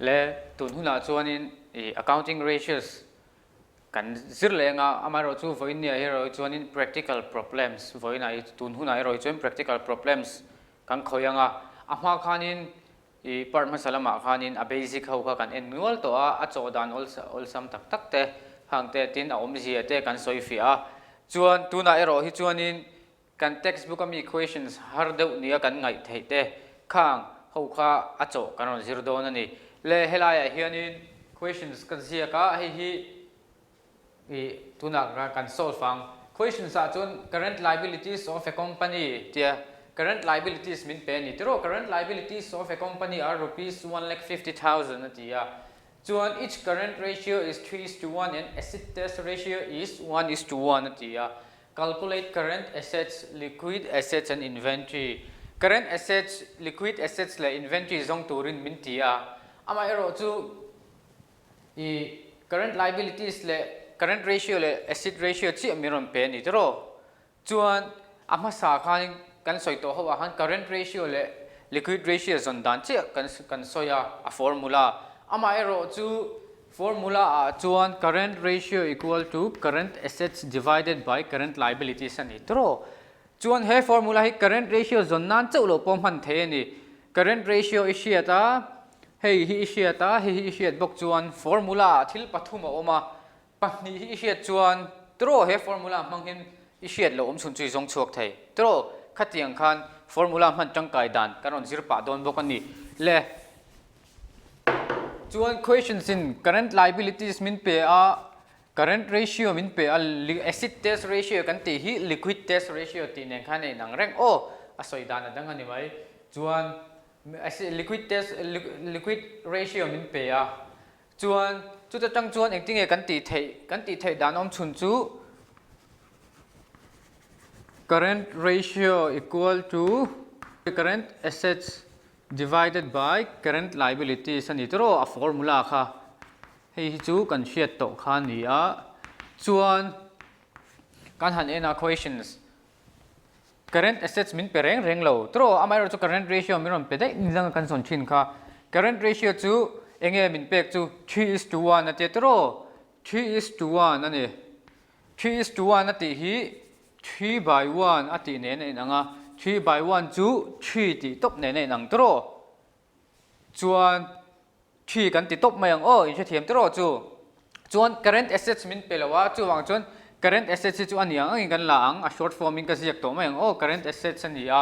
le tun huna chuanin accounting ratios kan zirle nga amaro chu voinia hero chuanin practical problems voina tun huna hero chuan practical problems kan khoyanga ama khanin par masalama khanin a basic ho kha kan ennual to a chodan ol sam tak tak te hangte tin a omzia te kan soifia chuan tuna ero hi chuanin kan textbook ami equations har deuh nia kan ngai thei te khang ho kha a cho kan zir don ani le helaya hianin questions kan zia ka hi tuna kan solve ang questions a chuan current liabilities of a company tia current liabilities min pe ni tro current liabilities of a company are rupees 1,50,000 atia chuan each current ratio is 3:1 and asset test ratio is 1:1 atia calculate current assets liquid assets and inventory current assets liquid assets le inventory zong turin min tia ama ero chu current liabilities le current ratio le asset ratio chi amiron pe ni tro chuan ama sa khan kan soito ho han current ratio le liquid ratio zon dan che kan soya a formula ama ero chu formula a chuan current ratio equal to current assets divided by current liabilities ani tro chuan he formula hi current ratio zon nan cheulo pom han the ni current ratio isiata hei hi isiata hi isiat bok chuan formula thil pathum a oma pahni hi isiat chuan tro he formula manghin isiat lo chun chui zong chuak thei tro khatiang khan formula man tangkai dan karon zirpa don bok ani le chuan questions in current liabilities min pe a current ratio min pe a asset test ratio kan ti hi liquid test ratio ti nen khan nei nang reng o asoi dan adang ani mai chuan liquid ratio min pe a chuan chu ta tang chuan acting e kan ti thei dan om chun chu current ratio equal to current assets divided by current liabilities ani tro a formula kha hei chu kan hriat to kha ni a chuan kan han ena questions current assets min pe reng lo tro amai ro chu current ratio min ron pe dai nizang kan son thin kha current ratio chu enge min pek chu 3:1 ate tro 3:1 ani 3:1 ati hi 3/1 ati ne nei nanga 3/1 chu 3 ti top ne nei nang tro chuan 3 kan ti top mayang o in thiam tro chu chuan current assets min pelawa chu wang chuan current assets chu aniang ang kan la ang a short form in ka ziak to mayang o current assets ania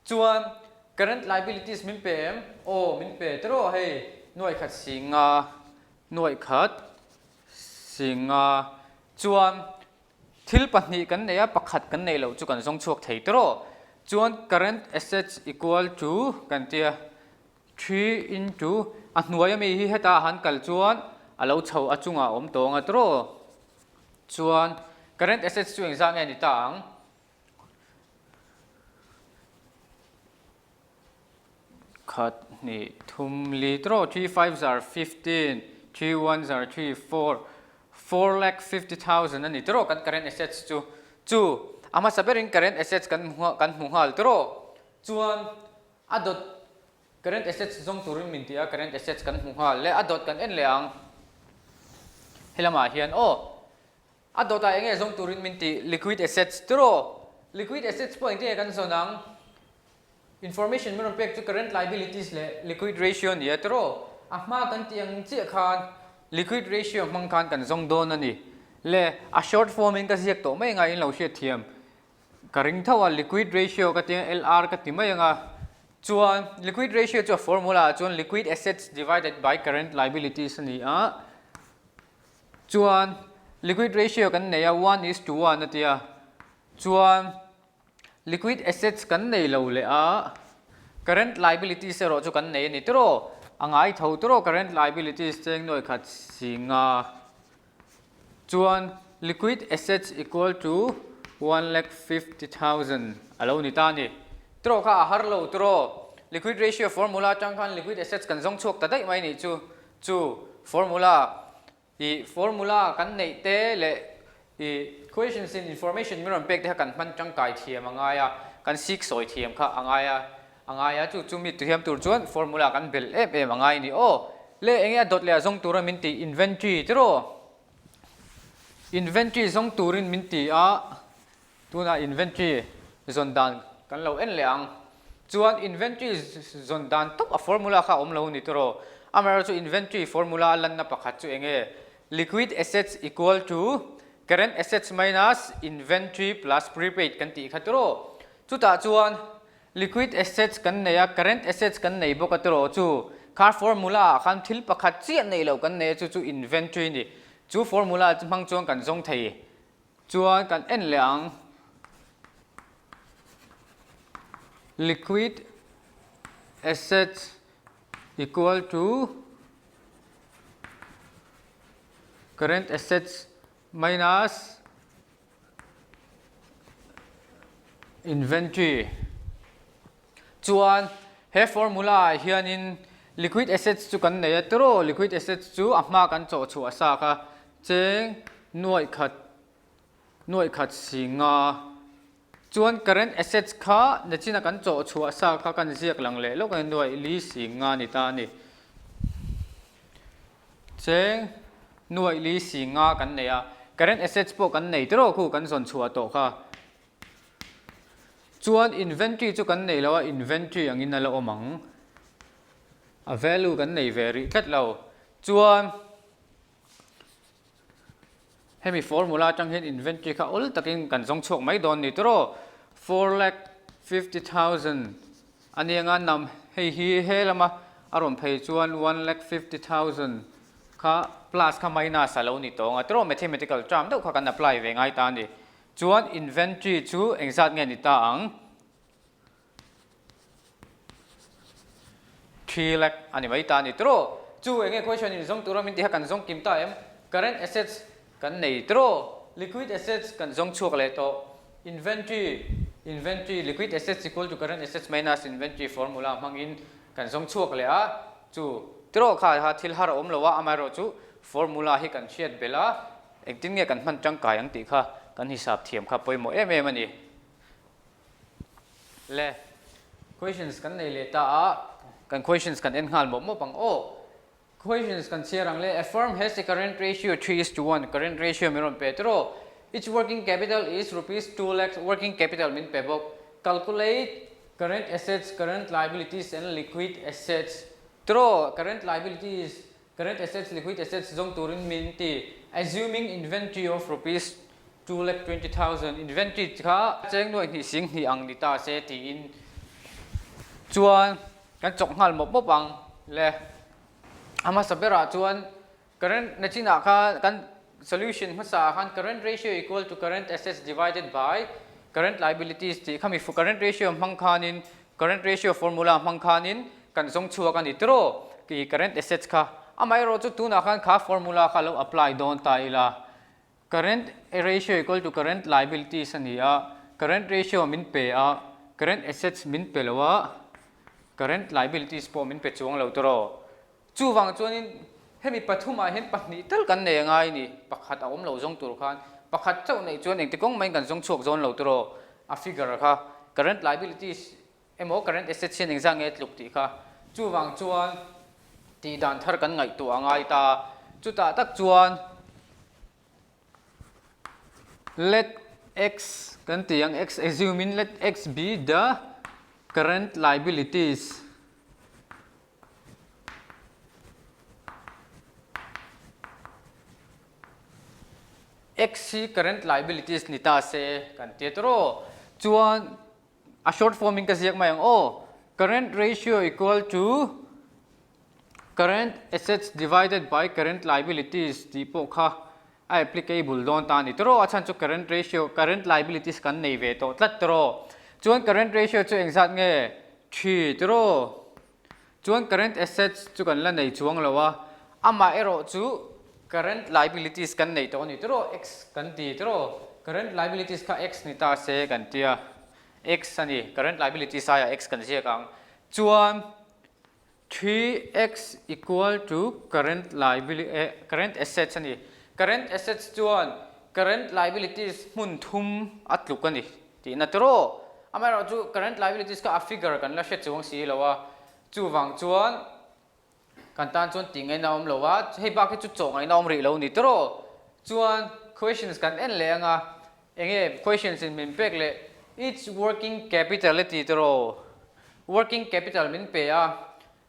chuan current liabilities min pem o min pe tro hei noi khat singa chuan thil pahnih kan neia pakhat kan nei lo chu kan zong chuak thei tro chuan current assets equal to kan tia 3 into a hnuai ami hi heta han kal chuan alo chho achunga om tonga tro chuan current assets chu engza nge ni tang khat ni thum li tro 3 5s are 15 3 1s are 3 4,50,000 ani tro kan current assets chu ama saberin current assets kan muhal tro chuan adot current assets zong turin min tia current assets kan muhal le adot kan en leang helama hian o adota enge zong turin min ti liquid assets tro liquid assets point e kan sonang information min pek chu current liabilities le liquid ratio ni tro ahma kan tiang chi khan liquid ratio mang khan kan zong don ani le a short form in ka ziak to mai nga in lo hriat thiam karing thawa liquid ratio ka tiang lr ka ti mai nga chuan liquid ratio chu formula chuan liquid assets divided by current liabilities ani a chuan liquid ratio kan neia 1:1 atia chuan liquid assets kan nei lo le a current liabilities ro chu kan nei ni tro angai tho tro current liabilities cheng noi khat singa chuan liquid assets equal to 1,50,000 alo ni ta ni tro kha har lo tro liquid ratio formula chang khan liquid assets kan zong chok ta dai mai ni chu formula kan nei te le questions in information mi ron pek te kan man chang kai thiam angaya kan sik soi thiam kha angaya chu mi tu hiam tur chuan formula kan bel em angai ni o le enge dot le zong tura min ti inventory tro inventory zong turin min ti a tuna inventory zon dan kan lo en leang chuan inventory zon dan top a formula kha om lo ni tro amara chu inventory formula lan na pakhat chu enge liquid assets equal to current assets minus inventory plus prepaid kan ti khatro chu ta chuan liquid assets kan neia current assets kan nei bok atro chu car formula khan thil pakhat chi nei lo kan ne chu inventory ni chu formula mang chuan kan zong thei chuan kan en leang liquid assets equal to current assets minus inventory chuan he formula hianin liquid assets chu kan nei atro liquid assets chu ahma kan chhuah sa kha cheng nuai khat singa chuan current assets kha nachina kan chhuah sa kha kan ziak lang le lo kan nuai li singa ni ta ni cheng nuai li singa kan neia current assets po kan nei tro khu kan zon chhuah to kha chuan inventory chu kan nei lo inventory angin a lo omang a value kan nei very tlat lo chuan hemi formula tang hen inventory kha ol takin kan zong chhok mai don ni tro 4,50,000 anianga nam hei hi helama aron phei chuan 1,50,000 kha plus kha minus alo ni tong atro mathematical term deuh kha kan apply ve ngai ta ni chuan inventory chu engzat nge ni ta ang 3 lakh ani mai ta ni tro chu enge question in zong tura min ti ha kan zong kim ta em current assets kan nei tro liquid assets kan zong chhuak le to inventory liquid assets equal to current assets minus inventory formula mangin kan zong chhuak le a chu tro kha ha thil har om lowa amaro chu formula hi kan chiat bela ektin nge kan man tang kai ang ti kha kan hisab thiam kha poimo em ani le questions kan nei le ta a kan questions kan en hal mo pang o questions kan cherang le a firm has a current ratio 3:1 current ratio meron petro its working capital is rupees 2 lakhs working capital min pebok calculate current assets current liabilities and liquid assets tro current liabilities current assets liquid assets zong turin min ti assuming inventory of rupees 2,20,000 inventory kha cheng noi ni sing ni ang ni ta se ti in chuan kan chok ngal mo pang le ama sabera chuan current nachina kha kan solution masa khan current ratio equal to current assets divided by current liabilities ti khami fu current ratio mang khanin current ratio formula mang khanin kan zong chhuak ani tro ki current assets kha amai ro chu tuna khan kha formula kha lo apply don ta ila current ratio equal to current liabilities ania current ratio min pe a current assets min pe lowa current liabilities po min pe chuang lo tro chu wang chuanin hemi pathuma hen pahni tel kan ne ngai ni pakhat a om lo zong tur khan pakhat chau nei chuan eng te kong mai kan zong chhuak zon lo tro a figure kha current liabilities emo current assets chen exam nge tluk ti kha chu wang chuan ti dan thar kan ngai tu angai ta chu ta tak chuan let x kan tiang x assuming let x be the current liabilities x current liabilities ni ta se kan ti tro chuan a short forming ka ziak mai ang o current ratio equal to current assets divided by current liabilities ti po kha applicable don ta ni tro achan chu current ratio current liabilities kan nei ve to tlat tro chuan current ratio chu exact nge 3 tro chuan current assets chu kan la nei chuang lowa ama ero chu current liabilities kan nei to ni tro x kan ti tro current liabilities kha x ni ta se kan tia x ani current liabilities aya x kan sia kang chuan 3x equal to current liability current assets ani current assets chuan current liabilities mun thum atluk ani ti na tro amaro chu current liabilities ka a figure kan la shet chuang si lowa chu wang chuan kan tan chuan ti ngei na om lova hei ba ke chu chaw ngai na om ri lo ni tro chuan questions kan en le anga enge questions in min pek le each working capital ti tro working capital min pe a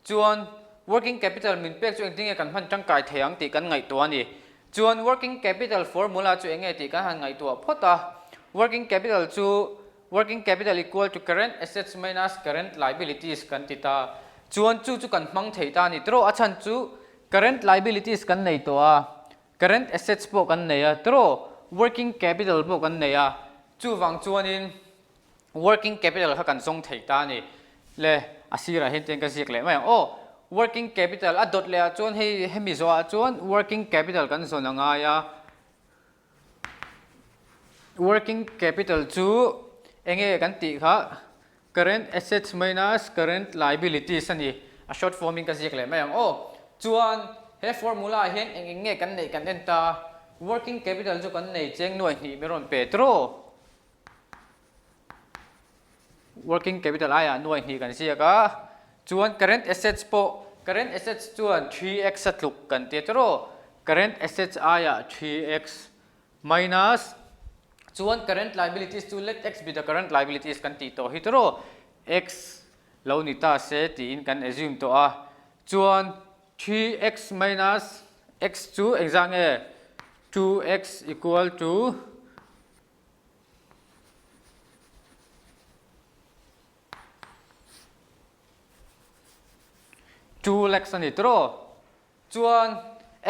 chuan working capital min pek chu engting kan han tangkai theang ti kan ngai to ani chuan working capital formula chu enge ti kan han ngai to phota working capital chu working capital equal to current assets minus current liabilities kan ti ta chuan chu kan hmang thei ta ni tro achan chu current liabilities kan nei to a current assets po kan nei a tro working capital po kan nei a chu wang chuan in working capital ha kan song thei ta ni le asira hen ten ka siak le mai o working capital a dot le a chuan hei hemi zo a chuan working capital kan zon anga ya working capital chu enge kan ti kha current assets minus current liabilities ani a short forming ka siak le mai o chuan he formula hen enge kan nei kan enta working capital chu kan nei cheng noi ni meron petro working capital aya noi ni kan siaka chuan current assets po current assets chuan 3x atluk kan te tro current assets aya 3x minus chuan current liabilities to let x be the current liabilities kan ti to hitro x lo ni ta se ti in kan assume to a chuan 3x minus x chu exam e 2x equal to 2 lakhs ani tro chuan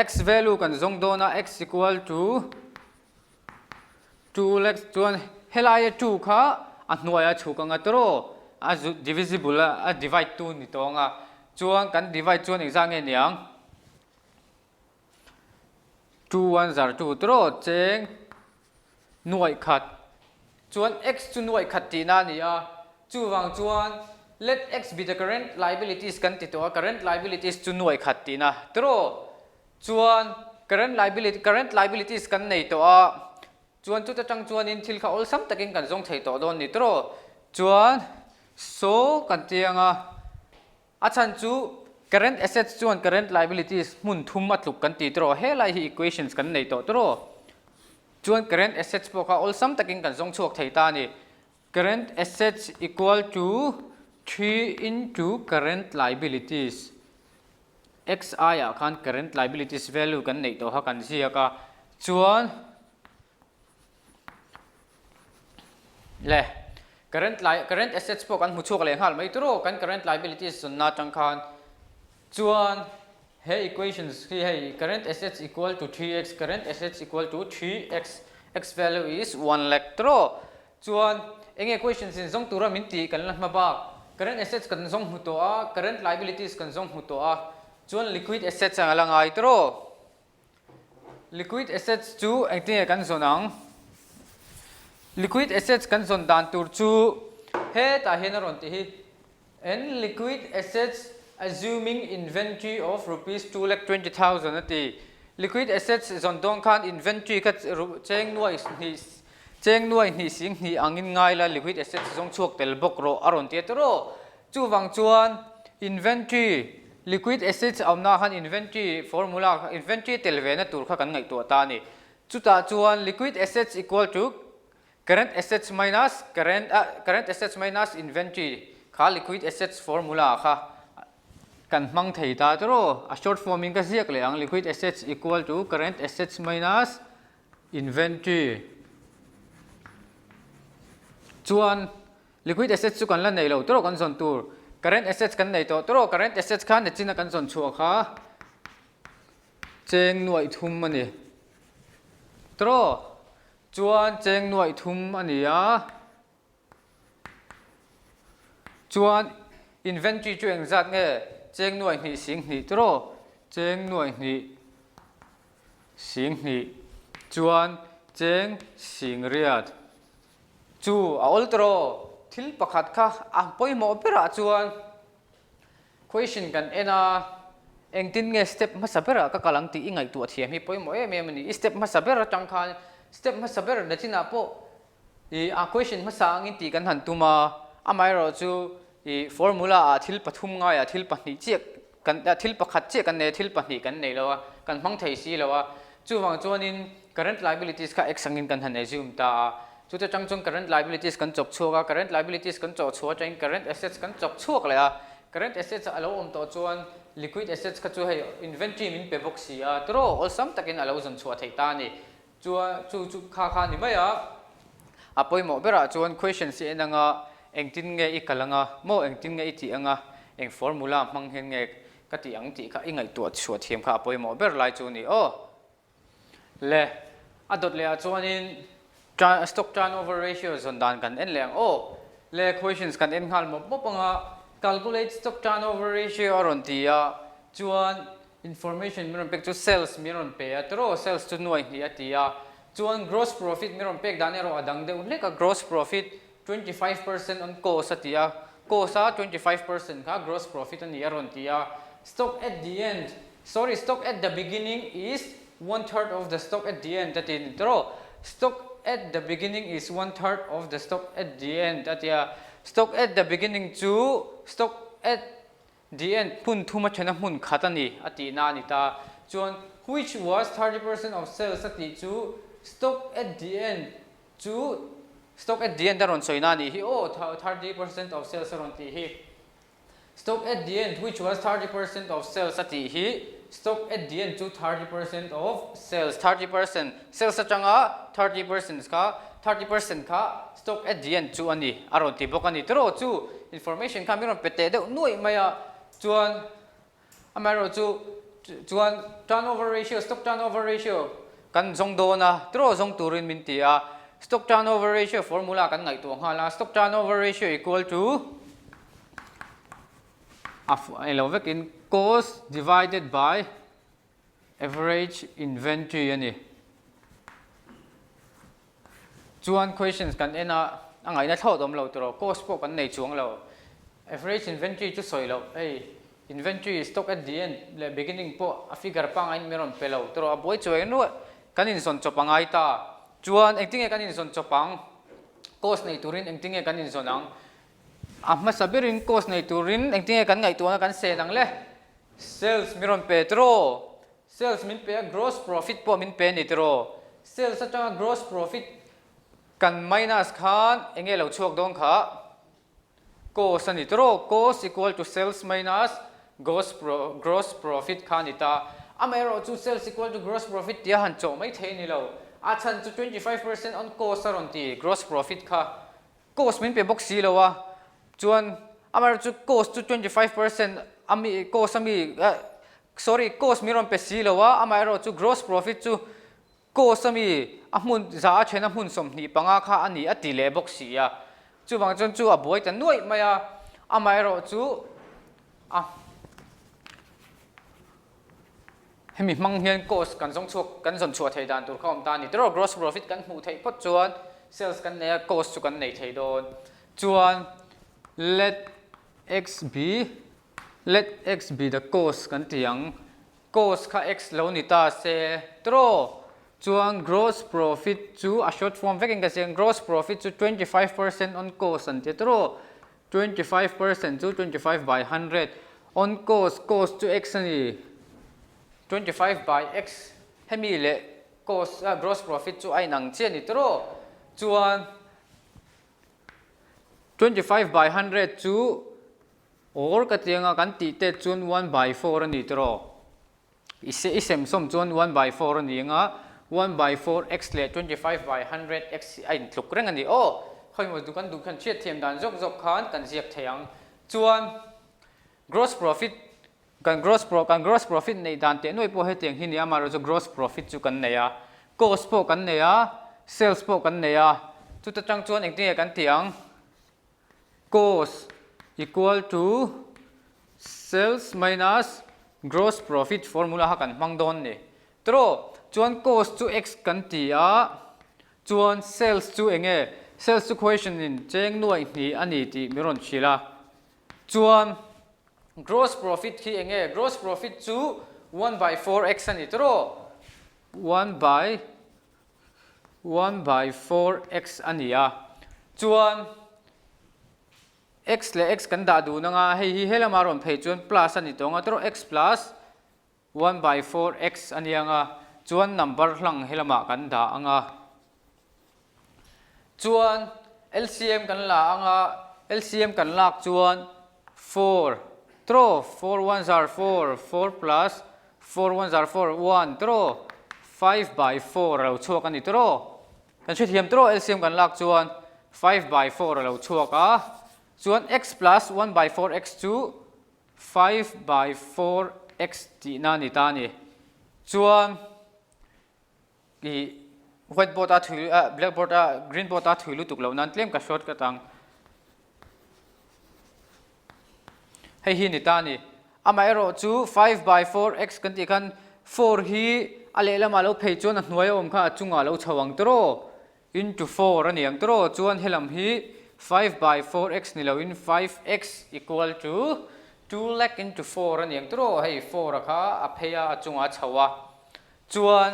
x value kan zong dona x equal to 2 lakhs chuan helai 2 kha a hnuaia chhukanga tro a divisible a divide 2 ni tonga chuan kan divide chuan exam e niang 2 1 zar 2 tro cheng nuai khat chuan x chu nuai khat ti na ni a chu wang chuan let x be the current liabilities kan ti to current liabilities chu nuai khat ti na tro chuan current liabilities kan nei to a chuan chu ta tang chuan in thil kha ol sam takin kan zong thei to don ni tro chuan so kan tianga achan chu current assets chuan current liabilities mun thum atluk kan ti tro helai hi equations kan nei to tro chuan current assets po kha ol sam takin kan zong chuak thei ta ni current assets equal to 3 into current liabilities XI khan current liabilities value kan nei to ha kan siaka chuan le current assets po kan mu chuk le hal mai tro kan current liabilities na tang khan chuan he equations hi hey current assets equal to 3x current assets equal to 3x x value is 1 lakh tro chuan enge equations in zong tura min ti kan la ma ba current assets kan zong hu to a current liabilities kan zong hu to a chuan liquid assets ang alangai tro liquid assets chu engting kan zonang liquid assets kan zon dan tur chu he ta hena ron ti hi and liquid assets assuming inventory of rupees 2,20,000 ati liquid assets zon dong khan inventory ka cheng nuai ni sing ni angin ngai la liquid assets zong chuak tel bok ro aron te tro chu wang chuan inventory liquid assets amna khan inventory formula inventory tel ve na tur kha kan ngai to ta ni chu ta chuan liquid assets equal to current assets minus current assets minus inventory kha liquid assets formula kha kan mang thei ta tro a short forming ka siak le ang liquid assets equal to current assets minus inventory chuan liquid assets chu kan la nei lo tro kan zon tur current assets kan nei to tro current assets khan ne china kan zon chhuah kha cheng nuai thum ani tro chuan cheng nuai thum ani a chuan inventory chu engzat nge cheng nuai ni sing ni tro cheng nuai ni sing ni chuan cheng sing riat chu aol tro thil pakhat kha a poimo pera chuan question kan ena engtin nge step ma sabera ka kalang ti ingai tu thiam hi poimo ni step ma sabera tang khan step ma sabera na china po I a question ma sang in ti kan han tuma amai ro chu I formula a thil pathum nga ya thil pahni chek kan thil pakhat che kan ne thil pahnih kan nei lo kan hmang thei si lo chu wang chuanin current liabilities kha x angin kan han assume ta chu ta changchung current liabilities kan chop chhuak current liabilities kan chaw chhuak chain current assets kan chop chhuak le current assets alo to chuan liquid assets kha chu hei inventory min pe box si tro all sum takin alo zon chhuah thei ta ni chu kha ni mai apoi mo bera chuan question si enanga engtin nge I kalanga mo engtin nge ti anga eng formula mang hen nge kati ang ti kha ingai tu chhuah thiam kha apoi mo ber lai chu ni le adot le chuanin stock turnover ratio zon dan kan en leng le questions kan en hal mo panga calculate stock turnover ratio aron tia chuan information miron pek chu sales miron pe atro sales chu noi hi atia chuan gross profit miron pek dan ero adang de le ka gross profit 25% on cost atia cost 25% ka gross profit ani aron tia stock at the end stock at the beginning is 1/3 of the stock at the end that in tro stock at the beginning is 1/3 of the stock at the end atia stock at the beginning to stock at the end pun thuma chena mun khatani ati na ni ta chuan which was 30% of sales ati chu stock at the end to stock at the end aron soina ni hi 30% of sales aron ti hi stock at the end which was 30% of sales ati hi stock at the end to 30% of sales 30% sales achanga 30% ka stock at the end chu ani aron ti bokani tro chu information ka miron pete de noi maya chuan amaro chuan turnover ratio stock turnover ratio kan zong do na tro zong turin min tia stock turnover ratio formula kan ngai tu hala stock turnover ratio equal to lova in cost divided by average inventory ani chuan questions kan ena angai na thau dom lo tro cost po kan nei chuang lo average inventory chu soi lo inventory stock at the end le beginning po a figure pa ngain meron pelo tro aboi choi no kanin son chopangai ta chuan engtinge kanin son chopang cost nei turin engtinge kanin sonang amma sabirin cost nei turin engtinge kan ngai tuanga kan se nang le sales miron petro sales min pe gross profit po min pe ni tro sales atanga gross profit kan minus khan enge lo chuak dong kha cost ani tro cost equal to sales minus gross profit khan ita amero chu sales equal to gross profit tia han chaw mai thei ni lo achan chu 25% on cost aron ti gross profit kha cost min pe box si lo wa chuan amaro chu cost chu 25% ami cost ami cost miron pe si lo wa amaro chu gross profit chu cost ami amun za chena mun som ni panga kha ani ati le box si ya chu bang chon chu aboi tan noi maya amaro chu hemi mang hian cost kan zon chuak thei dan tur khom ta ni tro gross profit kan hmu thei pot chuan sales kan ne cost chu kan nei thei don chuan let x be the cost kan tiang cost kha x lo ni ta se tro chuan gross profit chu a short form vekin ka siang gross profit chu 25% on cost an te tro 25% chu 25 by 100 on cost chu x ani 25 by x hemi le cost gross profit chu ai nang che ni tro chuan 25 by 100 chu or ka tianga kan ti te chun 1 by 4 ani tro isem som chun 1 by 4 ani nga 1 by 4 x le 25 by 100 x ai tluk reng ani khoi mo du kan chet thiam dan jok khan kan ziak theyang chuan gross profit kan gross profit nei dan te noi po he teng hi ni amaro chu gross profit chu kan neya cost po kan neya sales po kan neya chu ta chang chuan engti kan tiang cost equal to sales minus gross profit formula ha kan mang don ni tro chuan cost chu x kan tia chuan sales chu enge sales chu question in cheng noi ni ani ti miron chila chuan gross profit hi enge gross profit chu 1 by 4x ani tro 1 by 4x ania chuan x le x kan da du na nga hei hi helama rom thei chuan plus ani tonga tro x plus 1/4 x ani anga chuan number hlang helama kan da anga chuan LCM kan la anga LCM kan lak chuan 4 tro 4 ones are 4 4 plus 4 ones are 4 1 tro 5/4 lo chuak ani tro kan hre thiam tro LCM kan lak chuan 5/4 lo chuak a chuan x plus 1/4 x chu 5/4 x tihna ni ta ni chuan i whiteboard a thui blackboard a greenboard a thui lu tuk lo nan tlem ka short ka tang hei hi ni ta ni ama ero chu 5/4 x kan ti khan 4 hi ale lama lo phei chuan a hnuai om kha chunga lo chhawang tro into 4 ani ang tro chuan helam hi 5/4 x ni lo in 5x equal to 2 lek into 4 ani ang tro hei 4 kha a pheya a chunga chhawa chuan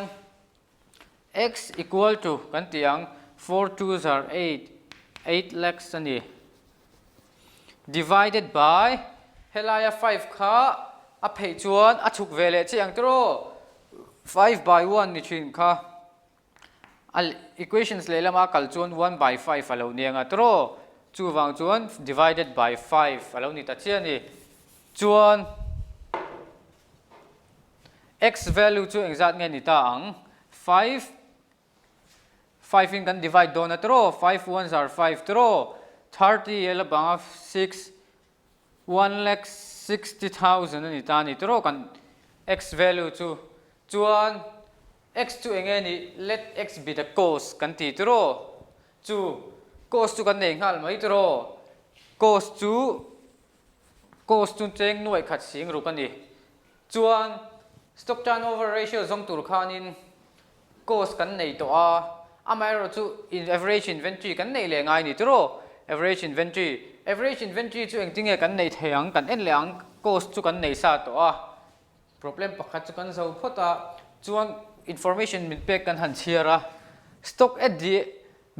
x equal to kan tiang 4 2s are 8 lakhs ani divided by helaya 5 kha a phei chuan a chuk vele chi ang tro 5/1 ni thin kha al equations le lama kal chuan 1/5 alo nianga tro chu wang chuan divided by 5 alo ni ta chi ani chuan x value chu exact nge ni ta ang 5 in kan divide do na tro 5 ones are 5 tro 30 ela bang 6 1,60,000 ani ta ni tro kan x value chu chuan x chu enge ni let x be the cos kan ti tro chu cos chu kan nei ngal mai tro cos chu cheng nuai khat sing ru kan ni chuan stock turnover ratio zong tur khanin cos kan nei to a amai ro chu in average inventory kan nei le ngai ni tro average inventory chu engting e kan nei theang kan en leang cost chu kan nei sa to a problem pakhat chu kan zo phota chuan information min pek kan han chiara stock at the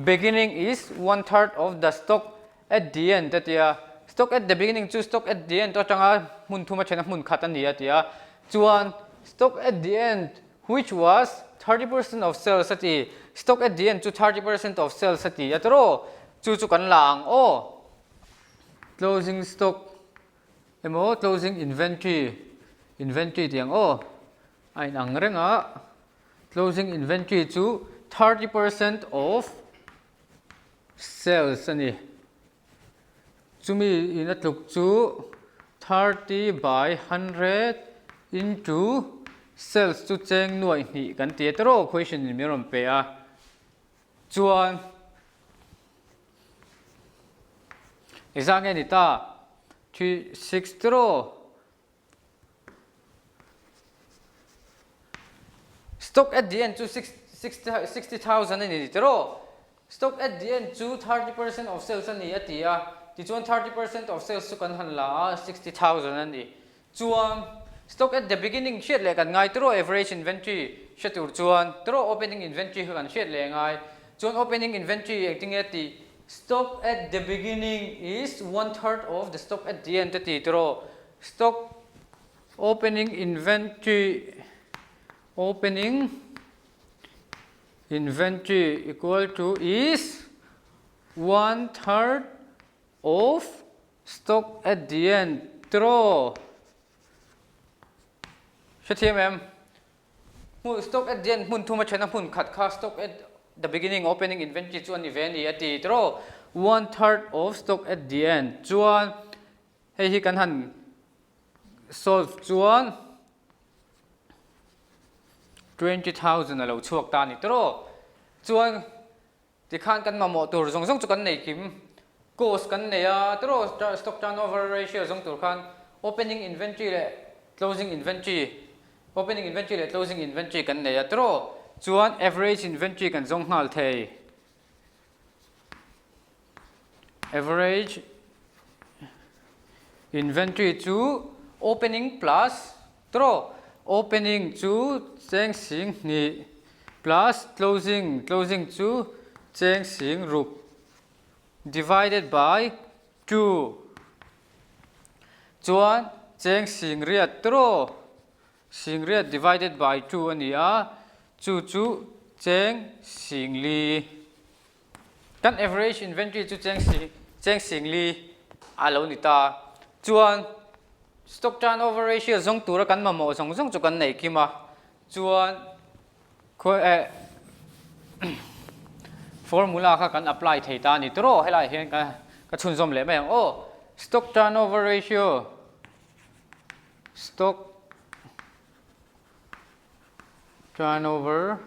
beginning is 1/3 of the stock at the end tatia stock at the beginning chu stock at the end to tanga mun thuma chena mun khatan ni atia chuan stock at the end which was 30% of sales ati stock at the end chu 30% of sales ati atro chu kan lang o closing stock emo closing inventory tiang o ai nang renga closing inventory chu 30% of sales ani chumi inatluk chu 30/100 into sales chu cheng nuai ni kan ti tro equation ni mirom pe a chuan example ni ta 6 tro stock at the end to 60,000 ani tro stock at the end to 30% of sales ani atia ti chuan 30% of sales chu kan han la 60,000 ani chuan stock at the beginning shet le kan ngai tro average inventory shetur chuan tro opening inventory kan shet le ngai chuan opening inventory acting at the stock at the beginning is 1/3 of the stock at the end ti tro stock opening inventory equal to is 1/3 of stock at the end tro em stock at the end mun thuma chena mun khat kha stock at the beginning opening inventory chuan ni ve ni ati tro 1/3 of stock at the end chuan hei hi kan han solve chuan 20,000 alo chuak ta ni tro chuan ti khan kan ma mo tur zong chu kan nei kim cost kan nei a tro stock turnover ratio zong tur khan opening inventory le closing inventory kan nei a tro chuan average inventory kan zong hal thei average inventory chu opening plus tro opening chu cheng sing ni plus closing chu cheng sing rup divided by 2 chuan cheng sing riat tro sing riat divided by 2 ania chu cheng sing li kan average inventory chu cheng sing li alo ni ta chuan stock turnover ratio zong tura kan mamo zong chu kan nei kima chuan formula kha kan apply thei ta ni tro helai hian ka chhun zom le mai o stock turnover ratio stock turnover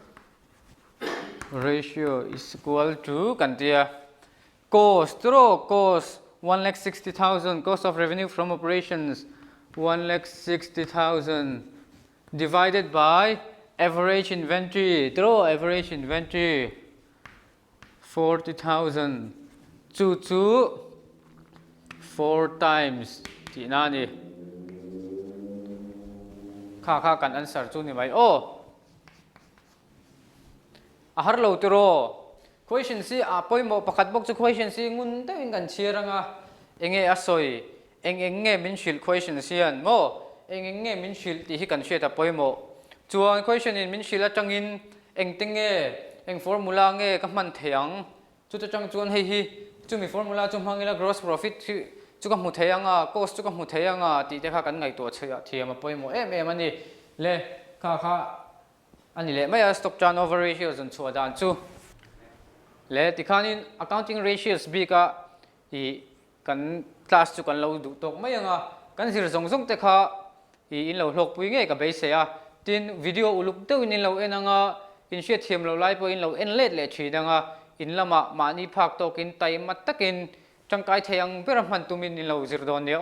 ratio is equal to kan tia cost 1,60,000 cost of revenue from operations 1,60,000 divided by average inventory average inventory 40,000 chu 4 times theihna ni kha kan answer chu ni mai a har lo tiro question si a poimo pakhat bok chu question si ngun te in kan chiranga enge asoi enge min shil question sian mo enge min shil ti hi kan sheta poimo chuan question in min shil atangin engtenge eng formula nge ka man theang chu chang chuan hi chumi formula chu mangila gross profit chu ka mu theanga cost chu ka mu theanga ti te kha kan ngai to chhia thiam poimo em ani le kha ani le mai stock turnover ratio zon chhuah dan chu le tikhanin accounting ratios b ka I kan class chu kan lo du tok mai anga kan zir zong te kha I in lo hlok pui nge ka base ya tin video uluk te in lo enanga in she thiam lo lai po in lo en let le thidanga in lama mani phak tokin tai mat takin changkai theyang beram han tumin in lo zir don ne